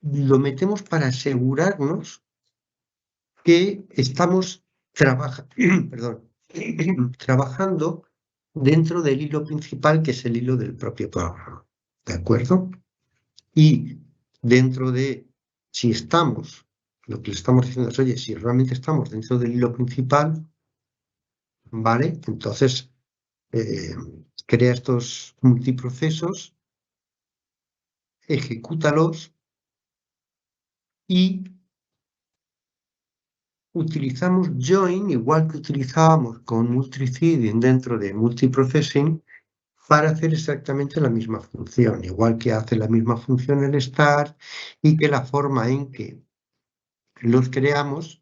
lo metemos para asegurarnos que estamos trabajando dentro del hilo principal, que es el hilo del propio programa, ¿de acuerdo? Y dentro de, si estamos, lo que le estamos diciendo es, oye, si realmente estamos dentro del hilo principal, ¿vale? Entonces, crea estos multiprocesos, ejecútalos y utilizamos join, igual que utilizábamos con multithreading dentro de multiprocessing, para hacer exactamente la misma función, igual que hace la misma función el start, y que la forma en que los creamos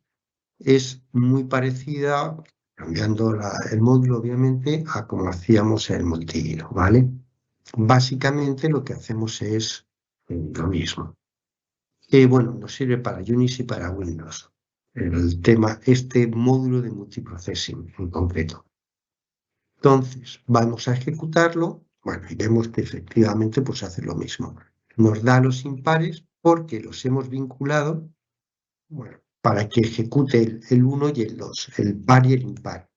es muy parecida, cambiando el módulo obviamente, a como hacíamos el multihilo, ¿vale? Básicamente lo que hacemos es lo mismo. Bueno, nos sirve para Unix y para Windows. El tema, este módulo de multiprocessing en concreto. Entonces, vamos a ejecutarlo, bueno, y vemos que efectivamente pues hace lo mismo. Nos da los impares porque los hemos vinculado, bueno, para que ejecute el 1 y el 2, el par y el impar.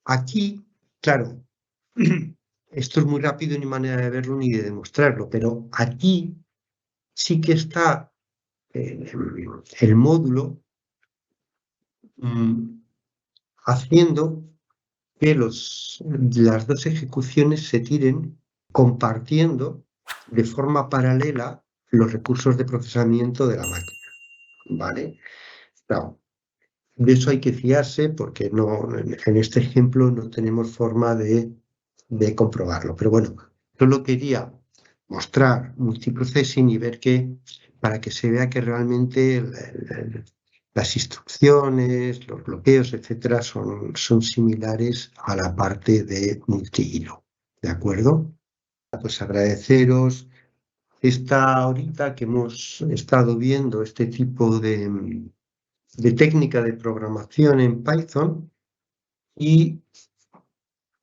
Aquí, claro, esto es muy rápido, ni manera de verlo ni de demostrarlo, pero aquí sí que está el módulo haciendo que las dos ejecuciones se tiren compartiendo de forma paralela los recursos de procesamiento de la máquina, ¿vale? Claro, de eso hay que fiarse porque en este ejemplo no tenemos forma de comprobarlo. Pero bueno, solo quería mostrar multiprocessing y ver que, para que se vea que realmente las instrucciones, los bloqueos, etcétera, son similares a la parte de multihilo. ¿De acuerdo? Pues agradeceros esta horita que hemos estado viendo este tipo de técnica de programación en Python, y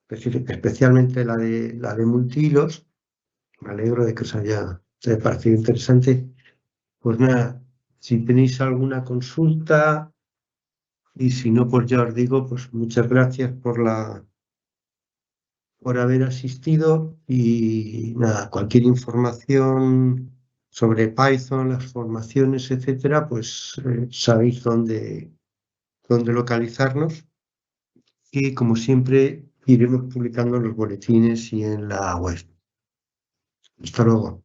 especialmente la de multihilos. Me alegro de que os haya parecido interesante. Pues nada, si tenéis alguna consulta, y si no, pues ya os digo, pues muchas gracias por haber asistido, y nada, cualquier información sobre Python, las formaciones, etcétera, pues sabéis dónde localizarnos. que, como siempre, iremos publicando en los boletines y en la web. Hasta luego.